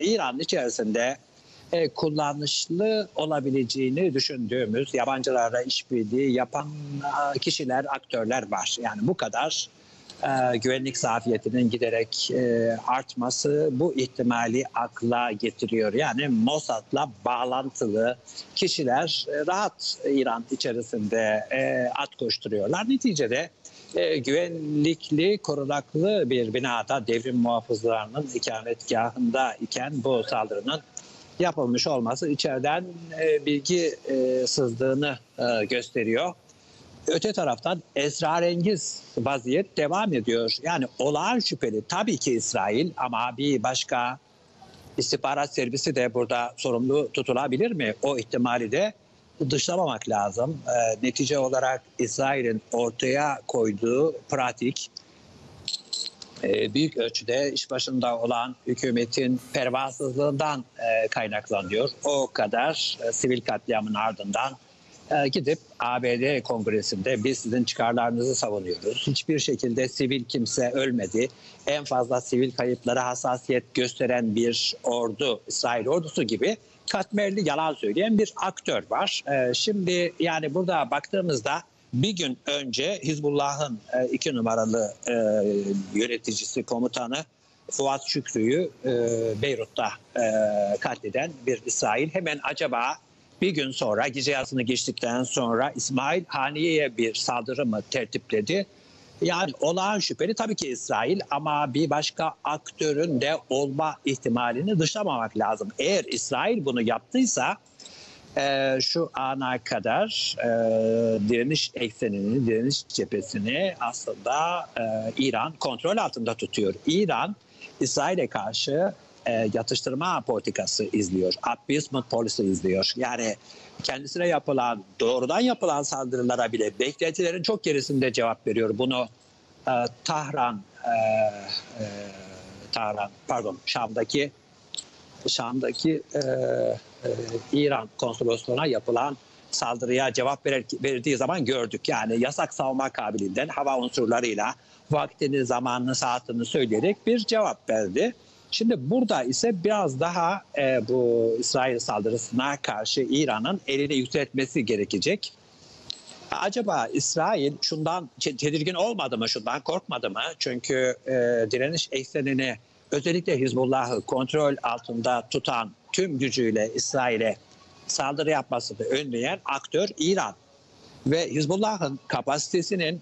İran içerisinde kullanışlı olabileceğini düşündüğümüz yabancılarla işbirliği yapan kişiler, aktörler var. Yani bu kadar güvenlik zafiyetinin giderek artması bu ihtimali akla getiriyor. Yani Mossad'la bağlantılı kişiler rahat İran içerisinde at koşturuyorlar. Neticede güvenlikli, korunaklı bir binada devrim muhafızlarının ikametgahında iken bu saldırının yapılmış olması içeriden bilgi sızdığını gösteriyor. Öte taraftan esrarengiz vaziyet devam ediyor. Yani olağan şüpheli tabii ki İsrail ama bir başka istihbarat servisi de burada sorumlu tutulabilir mi? O ihtimali de dışlamamak lazım. Netice olarak İsrail'in ortaya koyduğu pratik büyük ölçüde iş başında olan hükümetin pervasızlığından kaynaklanıyor. O kadar sivil katliamın ardından gidip ABD Kongresi'nde biz sizin çıkarlarınızı savunuyoruz. Hiçbir şekilde sivil kimse ölmedi. En fazla sivil kayıplara hassasiyet gösteren bir ordu, İsrail ordusu gibi katmerli yalan söyleyen bir aktör var. Şimdi yani burada baktığımızda bir gün önce Hizbullah'ın 2 numaralı yöneticisi, komutanı Fuat Şükrü'yü Beyrut'ta katleden bir İsrail hemen acaba bir gün sonra gece yarısını geçtikten sonra İsmail Haniye'ye bir saldırı mı tertipledi? Yani olağan şüpheli tabii ki İsrail ama bir başka aktörün de olma ihtimalini dışlamamak lazım. Eğer İsrail bunu yaptıysa şu ana kadar direniş eksenini, direniş cephesini aslında İran kontrol altında tutuyor. İran İsrail'e karşı yatıştırma politikası izliyor. Appeasement policy izliyor. Yani kendisine yapılan, doğrudan yapılan saldırılara bile beklentilerin çok gerisinde cevap veriyor. Bunu Şam'daki İran konsolosluğuna yapılan saldırıya cevap verdiği zaman gördük. Yani yasak savunma kabiliğinden hava unsurlarıyla vaktini, zamanını, saatini söyleyerek bir cevap verdi. Şimdi burada ise biraz daha bu İsrail saldırısına karşı İran'ın elini yükseltmesi gerekecek. Acaba İsrail şundan tedirgin olmadı mı, şundan korkmadı mı? Çünkü direniş eksenini özellikle Hizbullah'ı kontrol altında tutan tüm gücüyle İsrail'e saldırı yapmasını önleyen aktör İran. Ve Hizbullah'ın kapasitesinin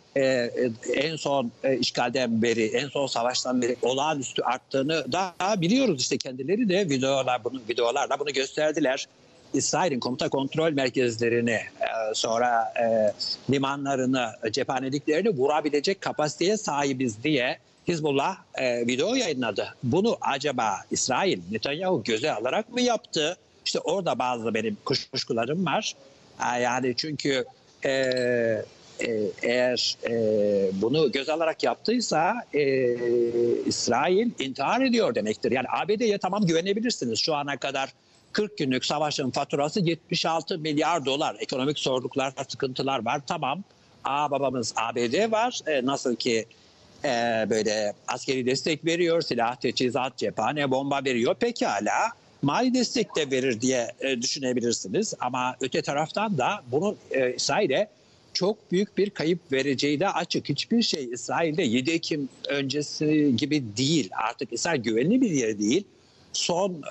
en son işgalden beri, en son savaştan beri olağanüstü arttığını da biliyoruz. İşte kendileri de videolarla bunu gösterdiler. İsrail'in komuta kontrol merkezlerini, sonra limanlarını, cephaneliklerini vurabilecek kapasiteye sahibiz diye Hizbullah video yayınladı. Bunu acaba İsrail, Netanyahu göze alarak mı yaptı? İşte orada bazı benim kuşkularım var. Yani çünkü eğer bunu göz alarak yaptıysa İsrail intihar ediyor demektir. Yani ABD'ye tamam güvenebilirsiniz. Şu ana kadar 40 günlük savaşın faturası 76 milyar dolar. Ekonomik zorluklar, sıkıntılar var. Tamam. Babamız ABD var. Nasıl ki böyle askeri destek veriyor, silah, teçhizat, cephane, bomba veriyor. Pekala. Mali destek de verir diye düşünebilirsiniz. Ama öte taraftan da bunun İsrail'e çok büyük bir kayıp vereceği de açık. Hiçbir şey İsrail'de 7 Ekim öncesi gibi değil. Artık İsrail güvenli bir yer değil. Son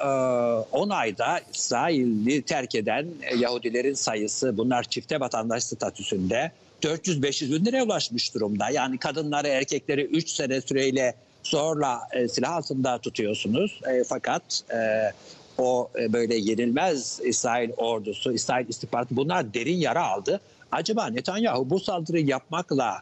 10 ayda İsrail'i terk eden Yahudilerin sayısı, bunlar çifte vatandaş statüsünde 400-500 bin liraya ulaşmış durumda. Yani kadınları, erkekleri 3 sene süreyle zorla silah altında tutuyorsunuz. Fakat o böyle yenilmez İsrail ordusu, İsrail istihbaratı bunlar derin yara aldı. Acaba Netanyahu bu saldırıyı yapmakla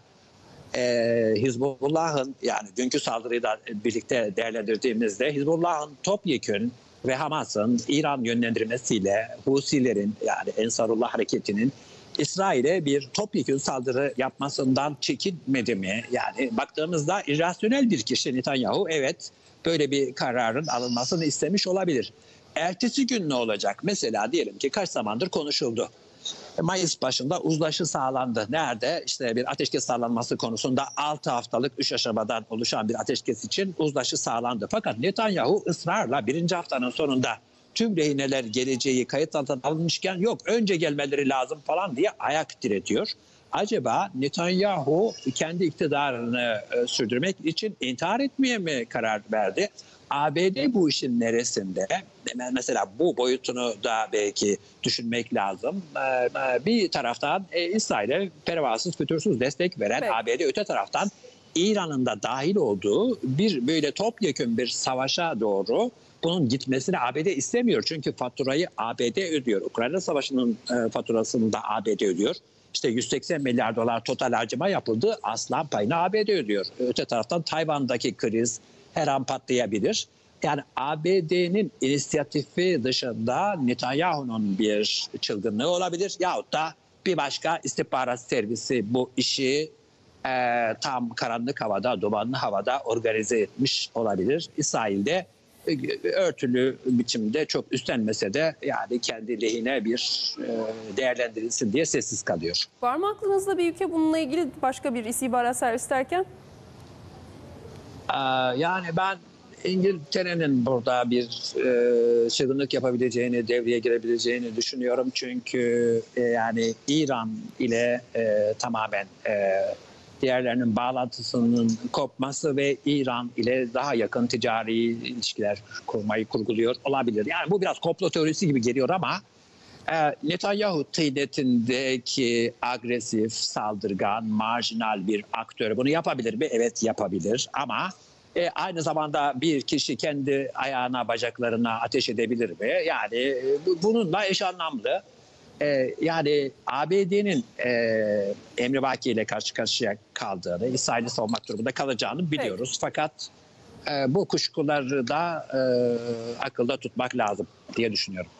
Hizbullah'ın, yani dünkü saldırıyı da birlikte değerlendirdiğimizde Hizbullah'ın topyekün ve Hamas'ın İran yönlendirmesiyle Husilerin, yani Ensarullah hareketinin İsrail'e bir topyekün saldırı yapmasından çekinmedi mi? Yani baktığımızda irrasyonel bir kişi Netanyahu, evet, böyle bir kararın alınmasını istemiş olabilir. Ertesi gün ne olacak? Mesela diyelim ki kaç zamandır konuşuldu. Mayıs başında uzlaşı sağlandı. Nerede? İşte bir ateşkes sağlanması konusunda 6 haftalık 3 aşamadan oluşan bir ateşkes için uzlaşı sağlandı. Fakat Netanyahu ısrarla 1. haftanın sonunda tüm rehineler geleceği kayıt altına alınmışken yok önce gelmeleri lazım falan diye ayak diretiyor. Acaba Netanyahu kendi iktidarını sürdürmek için intihar etmeye mi karar verdi? ABD bu işin neresinde? Mesela bu boyutunu da belki düşünmek lazım. Bir taraftan İsrail'e pervasız fütursuz destek veren Evet. ABD, öte taraftan İran'ın da dahil olduğu bir böyle topyekün bir savaşa doğru bunun gitmesini ABD istemiyor. Çünkü faturayı ABD ödüyor. Ukrayna Savaşı'nın faturasını da ABD ödüyor. İşte 180 milyar dolar total harcama yapıldı. Aslan payını ABD ödüyor. Öte taraftan Tayvan'daki kriz her an patlayabilir. Yani ABD'nin inisiyatifi dışında Netanyahu'nun bir çılgınlığı olabilir. Yahut da bir başka istihbarat servisi bu işi tam karanlık havada, dumanlı havada organize etmiş olabilir. İsrail'de örtülü biçimde çok üstlenmese de yani kendi lehine bir değerlendirilsin diye sessiz kalıyor. Var mı aklınızda bir ülke bununla ilgili başka bir istihbarat servisi derken? Yani ben İngiltere'nin burada bir çılgınlık yapabileceğini, devreye girebileceğini düşünüyorum. Çünkü yani İran ile tamamen diğerlerinin bağlantısının kopması ve İran ile daha yakın ticari ilişkiler kurmayı kurguluyor olabilir. Yani bu biraz komplo teorisi gibi geliyor ama Netanyahu tıynetindeki agresif, saldırgan, marjinal bir aktör bunu yapabilir mi? Evet, yapabilir ama aynı zamanda bir kişi kendi ayağına, bacaklarına ateş edebilir mi? Yani bununla eş anlamlı. Yani ABD'nin emrivaki ile karşı karşıya kaldığını, İsrail'i savunmak durumunda kalacağını biliyoruz. Evet. Fakat bu kuşkuları da akılda tutmak lazım diye düşünüyorum.